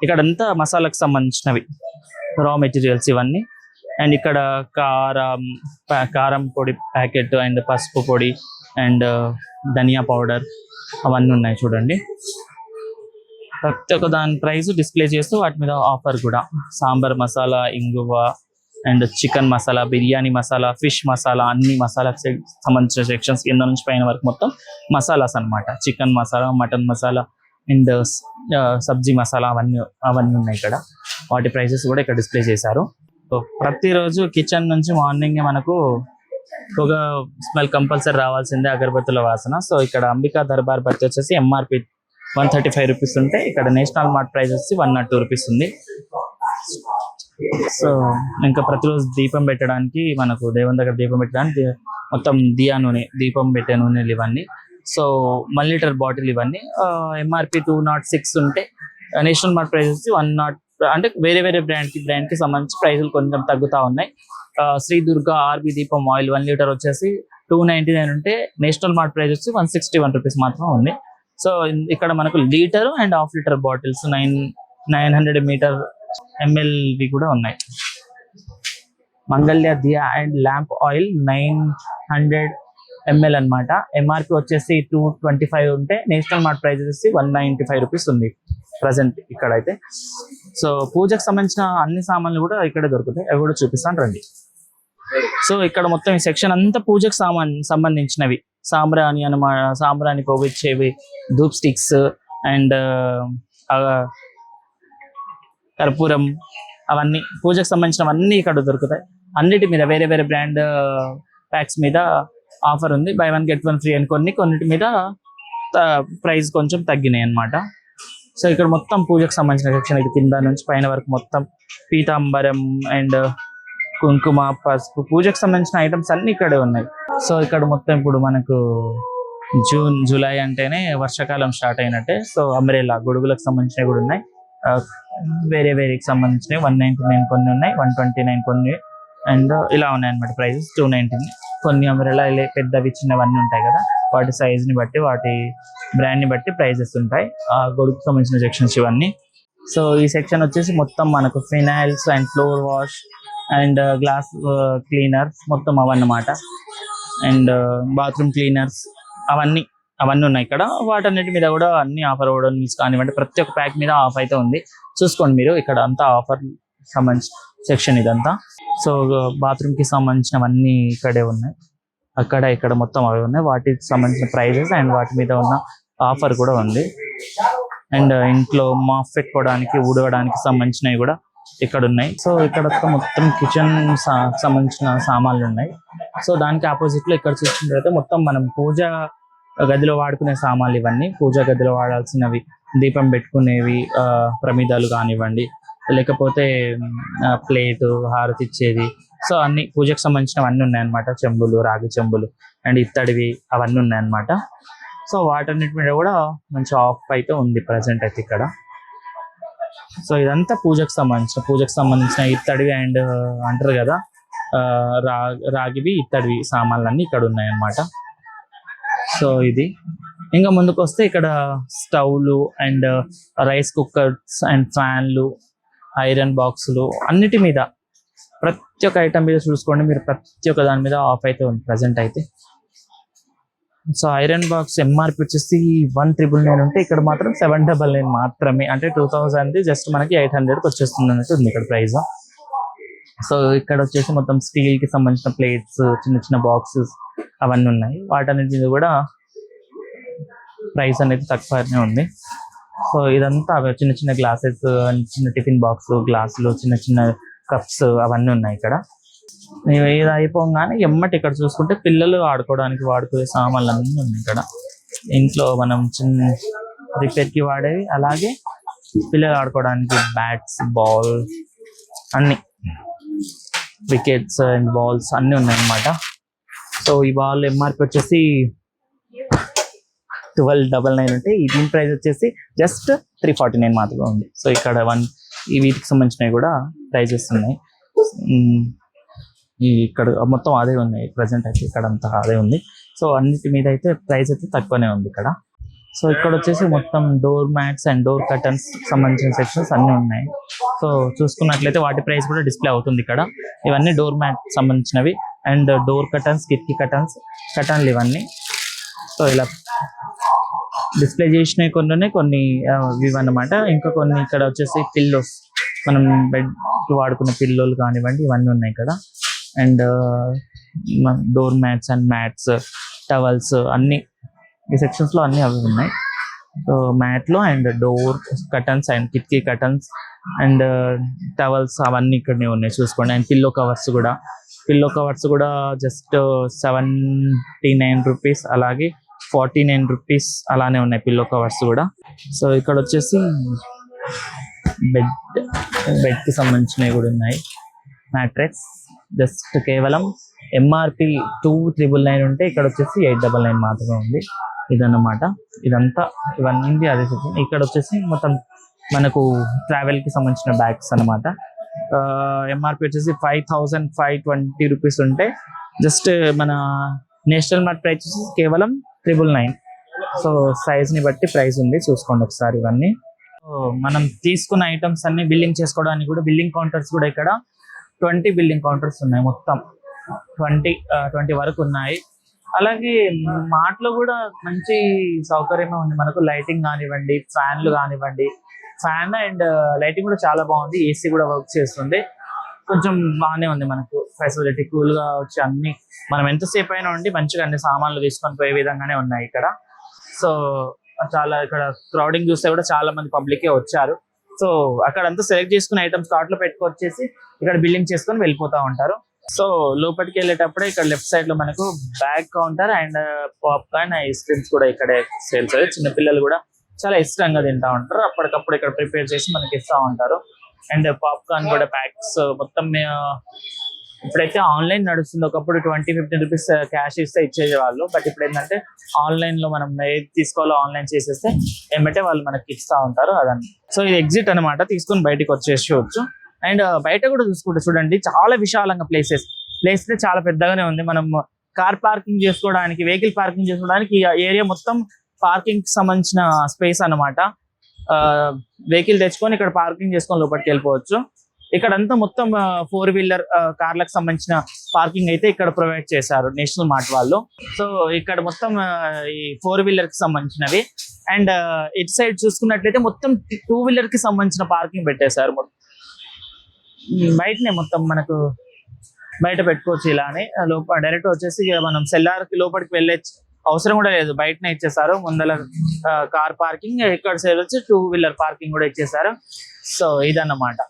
ఇక్కడ అంతా మసాలాకు సంబంధించినవి రా మెటీరియల్స్ ఇవన్నీ. అండ్ ఇక్కడ కారం పొడి ప్యాకెట్ అండ్ పసుపు పొడి అండ్ ధనియా పౌడర్ అవన్నీ ఉన్నాయి చూడండి. ప్రతి ఒక్క దాని ప్రైస్ డిస్ప్లే చేస్తూ వాటి మీద ఆఫర్ కూడా. సాంబార్ మసాలా, ఇంగువ and chicken masala, biryani masala, fish masala, అన్ని మసాలాకి సంబంధించిన సెక్షన్స్ కింద నుంచి పైన వరకు మొత్తం మసాలాస్ అన్నమాట. Chicken masala, mutton masala and sabzi masala అవన్నీ ఉన్నాయి ఇక్కడ. వాటి ప్రైసెస్ కూడా ఇక్కడ డిస్ప్లే చేశారు. సో ప్రతిరోజు కిచెన్ నుంచి మార్నింగ్ మనకు ఒక స్మెల్ కంపల్సరీ రావాల్సిందే, అగరబత్తుల వాసన. సో ఇక్కడ అంబికా దర్బార్ బత్తి వచ్చేసి ఎంఆర్పి 135 రూపీస్ ఉంటే ఇక్కడ నేషనల్ మార్ట్ ప్రైస్ వచ్చి 102 రూపీస్ ఉంది. సో ఇంకా ప్రతిరోజు దీపం పెట్టడానికి మనకు దేవుని దగ్గర దీపం పెట్టడానికి మొత్తం దియా నూనె, దీపం పెట్టే నూనెలు ఇవన్నీ. సో 1 లీటర్ బాటిల్ ఇవన్నీ ఎంఆర్పి 206 ఉంటే నేషనల్ మార్ట్ ప్రైస్ వచ్చి 100. అంటే వేరే వేరే బ్రాండ్ కి సంబంధించి ప్రైజులు కొంచెం తగ్గుతా ఉన్నాయి. శ్రీ దుర్గా ఆర్బి దీపం ఆయిల్ 1 లీటర్ వచ్చేసి 299 ఉంటే నేషనల్ మార్ట్ ప్రైస్ వచ్చి 161 రూపీస్ మాత్రం ఉంది. సో ఇక్కడ మనకు litre and half litre bottles 900 ml కూడా ఉన్నాయి. మంగళ్య దియా అండ్ ల్యాంప్ ఆయిల్ 900 ml అన్నమాట. ఎంఆర్పి వచ్చేసి 225 ఉంటే నేషనల్ మార్ట్ ప్రైస్ వచ్చేసి 195 రూపీస్ ఉంది ప్రజెంట్ ఇక్కడైతే. సో పూజకు సంబంధించిన అన్ని సామాన్లు కూడా ఇక్కడ దొరుకుతాయి, అవి కూడా చూపిస్తాను రండి. సో ఇక్కడ మొత్తం ఈ సెక్షన్ అంతా పూజకు సంబంధించినవి. సాంబ్రాణి పోగిచ్చేవి, ధూప్ స్టిక్స్ అండ్ కర్పూరం, అవన్నీ పూజకు సంబంధించినవన్నీ ఇక్కడ దొరుకుతాయి. అన్నిటి మీద వేరే వేరే బ్రాండ్ ప్యాక్స్ మీద ఆఫర్ ఉంది. బై 1 get 1 ఫ్రీ అని కొన్నిటి మీద ప్రైస్ కొంచెం తగ్గినాయి అన్నమాట. సో ఇక్కడ మొత్తం పూజకు సంబంధించిన సెక్షన్, ఇది కింద నుంచి పైన వరకు మొత్తం పీతాంబరం అండ్ కుంకుమ, పసుపు, పూజకు సంబంధించిన ఐటమ్స్ అన్ని ఇక్కడే ఉన్నాయి. సో ఇక్కడ మొత్తం ఇప్పుడు మనకు జూలై అంటేనే వర్షాకాలం స్టార్ట్ అయినట్టే. సో అంబ్రెల్లా గొడుగులకు సంబంధించినవి కూడా ఉన్నాయి. వేరే వేరేకి సంబంధించినవి 199 కొన్ని ఉన్నాయి, 129 కొన్ని అండ్ ఇలా ఉన్నాయి అన్నమాట. ప్రైజెస్ 219. కొన్ని అంబ్రెల్లా పెద్దవి చిన్నవన్నీ ఉంటాయి కదా, వాటి సైజ్ ని బట్టి వాటి బ్రాండ్ ని బట్టి ప్రైజెస్ ఉంటాయి. గొడుగుకు సంబంధించిన సెక్షన్స్ ఇవన్నీ. సో ఈ సెక్షన్ వచ్చేసి మొత్తం మనకు phenyls and floor wash and glass cleaners మొత్తం అవన్నమాట. అండ్ బాత్రూమ్ క్లీనర్స్ అవన్నీ ఉన్నాయి ఇక్కడ. వాటన్నిటి మీద కూడా అన్ని ఆఫర్ అవ్వడం కానివ్వండి, ప్రతి ఒక్క ప్యాక్ మీద ఆఫ్ అయితే ఉంది. చూసుకోండి మీరు, ఇక్కడ అంతా ఆఫర్ సంబంధించిన సెక్షన్ ఇదంతా. సో బాత్రూమ్ కి సంబంధించినవన్నీ ఇక్కడే ఉన్నాయి, ఇక్కడ మొత్తం అవి ఉన్నాయి. వాటికి సంబంధించిన ప్రైజెస్ అండ్ వాటి మీద ఉన్న ఆఫర్ కూడా ఉంది. అండ్ ఇంట్లో మాఫ్ పెట్టుకోవడానికి, ఊడవడానికి సంబంధించినవి కూడా ఇక్కడ ఉన్నాయి. సో ఇక్కడ మొత్తం కిచెన్ సంబంధించిన సామాన్లు ఉన్నాయి. సో దానికి ఆపోజిట్ లో ఇక్కడ చూసుకుంటే మొత్తం మనం పూజ గదిలో వాడుకునే సామాన్లు ఇవన్నీ. పూజా గదిలో వాడాల్సినవి, దీపం పెట్టుకునేవి, ప్రమిదాలు కానివ్వండి, లేకపోతే ప్లేట్, హారతి ఇచ్చేది. సో అన్ని పూజకు సంబంధించినవి అన్నీ ఉన్నాయన్నమాట. చెంబులు, రాగి చెంబులు అండ్ ఇత్తడివి అవన్నీ ఉన్నాయన్నమాట. సో వాటన్నిటి మీద కూడా మంచి ఆఫ్ అయితే ఉంది ప్రజెంట్ అయితే ఇక్కడ. సో ఇదంతా పూజకు సంబంధించిన ఇత్తడివి అండ్ అంటారు కదా రాగివి, ఇత్తడివి సామాన్లు అన్ని ఇక్కడ ఉన్నాయన్నమాట. సో ఇది ఇంకా ముందుకు వస్తే ఇక్కడ స్టవ్లు అండ్ రైస్ కుక్కర్స్ అండ్ ఫ్యాన్లు, ఐరన్ బాక్సులు అన్నిటి మీద ప్రతి ఒక్క ఐటమ్ మీద చూసుకోండి మీరు, ప్రతి ఒక్క దాని మీద ఆఫ్ అయితే ఉంది ప్రజెంట్ అయితే. సో ఐరన్ బాక్స్ ఎంఆర్పి వచ్చేసి 1,999 ఉంటే ఇక్కడ మాత్రం 799 మాత్రమే. అంటే 2000 జస్ట్ మనకి 800కి వచ్చేస్తుంది అన్నట్టు ఉంది ఇక్కడ ప్రైస్. సో ఇక్కడ వచ్చేసి మొత్తం స్టీల్ కి సంబంధించిన ప్లేట్స్, చిన్న చిన్న బాక్సెస్ అవన్నీ ఉన్నాయి. వాటన్నిటి మీద కూడా ప్రైస్ అనేది తక్కువనే ఉంది. సో ఇదంతా చిన్న చిన్న గ్లాసెస్, చిన్న టిఫిన్ బాక్స్, గ్లాసులు, చిన్న చిన్న కప్స్ అవన్నీ ఉన్నాయి ఇక్కడ. ఇది అయిపోగానే ఎమ్మటి ఇక్కడ చూసుకుంటే పిల్లలు ఆడుకోవడానికి వాడుకునే సామాన్లు అన్నీ ఉన్నాయి ఇక్కడ. ఇంట్లో మనం చిన్న రిపేర్ కి వాడేవి, అలాగే పిల్లలు ఆడుకోవడానికి బ్యాట్స్, బాల్, అన్ని వికెట్స్ అండ్ బాల్స్ అన్ని ఉన్నాయి అన్నమాట. సో ఈ బాల్ ఎంఆర్పి వచ్చేసి 1299 ఉంటే దీని ప్రైస్ వచ్చేసి జస్ట్ 349 మాత్రమే ఉంది. సో ఇక్కడ వీటికి సంబంధించినవి కూడా ప్రైజెస్ ఉన్నాయి. ఈ ఇక్కడ మొత్తం అదే ఉన్నాయి ప్రజెంట్ అయితే, ఇక్కడ అంతా అదే ఉంది. సో అన్నిటి మీద అయితే ప్రైస్ అయితే తక్కువనే ఉంది ఇక్కడ. సో ఇక్కడ వచ్చేసి మొత్తం door mats and door curtains సంబంధించిన సెక్షన్స్ అన్ని ఉన్నాయి. సో చూసుకున్నట్లయితే వాటి ప్రైస్ కూడా డిస్ప్లే అవుతుంది ఇక్కడ. ఇవన్నీ డోర్ మ్యాట్ సంబంధించినవి అండ్ డోర్ కర్టన్స్, కిటికీ కర్టన్లు ఇవన్నీ. సో ఇలా డిస్ప్లే చేసినవి కొన్ని ఉన్నాయి, కొన్ని ఇవన్నమాట. ఇంకా కొన్ని ఇక్కడ వచ్చేసి పిల్లోస్, మనం బెడ్ కి వాడుకున్న పిల్లోలు కానివ్వండి, ఇవన్నీ ఉన్నాయి ఇక్కడ. And door mats and mats, towels అన్ని ఈ సెక్షన్స్ లో అన్ని అవి ఉన్నాయి. సో మ్యాట్ లో అండ్ డోర్ కర్టన్స్ అండ్ కిటికీ కర్టన్స్ అండ్ టవల్స్ అవన్నీ ఇక్కడనే ఉన్నాయి చూసుకోండి. అండ్ పిల్లో కవర్స్ కూడా జస్ట్ 79 రూపీస్, అలాగే 49 రూపీస్ అలానే ఉన్నాయి పిల్లో కవర్స్ కూడా. సో ఇక్కడ వచ్చేసి బెడ్ కి సంబంధించినవి కూడా ఉన్నాయి. మ్యాట్రెస్ జస్ట్ కేవలం ఎంఆర్పి 2,999 ఉంటే ఇక్కడ వచ్చేసి 899 మాత్రమే ఉంది. ఇదన్నమాట. ఇవన్నీ అదే సెక్షన్. ఇక్కడ వచ్చేసి మొత్తం మనకు ట్రావెల్ కి సంబంధించిన బ్యాగ్స్ అన్నమాట. ఎంఆర్పి వచ్చేసి 5,520 రూపీస్ ఉంటే జస్ట్ మన నేషనల్ మార్ట్ ప్రైస్ వచ్చేసి కేవలం 999. సో సైజ్ ని బట్టి ప్రైస్ ఉంది, చూసుకోండి ఒకసారి ఇవన్నీ. మనం తీసుకున్న ఐటమ్స్ అన్ని బిల్లింగ్ చేసుకోవడానికి కూడా బిల్లింగ్ కౌంటర్స్ కూడా ఇక్కడ 20 బిల్లింగ్ కౌంటర్స్ ఉన్నాయి. మొత్తం 20 వరకు ఉన్నాయి. అలాగే మార్ట్లో కూడా మంచి సౌకర్యమే ఉంది మనకు. లైటింగ్ కానివ్వండి, ఫ్యాన్లు కానివ్వండి, ఫ్యాన్ అండ్ లైటింగ్ కూడా చాలా బాగుంది. ఏసీ కూడా వర్క్ చేస్తుంది. కొంచెం బాగానే ఉంది మనకు ఫెసిలిటీ, కూల్ గా వచ్చి అన్ని మనం ఎంతసేపు అయినా ఉండి మంచిగా అన్ని సామాన్లు తీసుకొని పోయే విధంగానే ఉన్నాయి ఇక్కడ. సో చాలా ఇక్కడ క్రౌడింగ్ చూస్తే కూడా చాలా మంది పబ్లిక్ వచ్చారు. సో అక్కడంతా సెలెక్ట్ చేసుకున్న ఐటమ్స్ కార్ట్ లో పెట్టుకొచ్చేసి ఇక్కడ బిల్లింగ్ చేసుకొని వెళ్ళిపోతా ఉంటారు. సో లోపలికి వెళ్ళేటప్పుడే ఇక్కడ లెఫ్ట్ సైడ్ లో మనకు bag counter and popcorn, ice creams కూడా ఇక్కడే సేల్స్ అవుతాయి. చిన్నపిల్లలు కూడా చాలా ఇష్టంగా తింటా ఉంటారు. అప్పటికప్పుడు ఇక్కడ ప్రిపేర్ చేసి మనకి ఇస్తా ఉంటారు. అండ్ పాప్కార్న్ కూడా ప్యాక్స్ మొత్తం ఇప్పుడైతే ఆన్లైన్ నడుస్తుంది. ఒకప్పుడు 20-15 రూపీస్ క్యాష్ ఇస్తే ఇచ్చేవాళ్ళు. బట్ ఇప్పుడు ఏంటంటే ఆన్లైన్ లో మనం ఏది తీసుకోవాలో ఆన్లైన్ చేసేస్తే ఏమంటే వాళ్ళు మనకి ఇస్తా ఉంటారు అదని. సో ఇది ఎగ్జిట్ అనమాట, తీసుకొని బయటకు వచ్చేసుకోవచ్చు. అండ్ బయట కూడా చూసుకుంటే చూడండి, చాలా విశాలంగా ప్లేస్ అయితే చాలా పెద్దగానే ఉంది. మనం కార్ పార్కింగ్ చేసుకోవడానికి, వెహికల్ పార్కింగ్ చేసుకోవడానికి ఏరియా మొత్తం పార్కింగ్ కి సంబంధించిన స్పేస్ అన్నమాట. వెహికల్ తెచ్చుకొని ఇక్కడ పార్కింగ్ చేసుకొని లోపలికి వెళ్ళిపోవచ్చు. ఇక్కడంతా మొత్తం 4-వీలర్ కార్లకు సంబంధించిన పార్కింగ్ అయితే ఇక్కడ ప్రొవైడ్ చేశారు నేషనల్ మార్ట్ వాళ్ళు. సో ఇక్కడ మొత్తం ఈ 4-వీలర్ కి సంబంధించినవి. అండ్ ఇటు సైడ్ చూసుకున్నట్లయితే మొత్తం 2-వీలర్ కి సంబంధించిన పార్కింగ్ పెట్టేశారు. బయటనే మొత్తం మనకు బయట పెట్టుకోవచ్చు ఇలానే. డైరెక్ట్ వచ్చేసి మనం సెల్లార్ కి లోపలికి వెళ్ళే అవసరం కూడా లేదు, బయటనే ఇచ్చేసారు. ముందర కార్ పార్కింగ్, ఇక్కడ సైడ్ వచ్చి 2-వీలర్ పార్కింగ్ కూడా ఇచ్చేసారు. సో ఇదన్నమాట.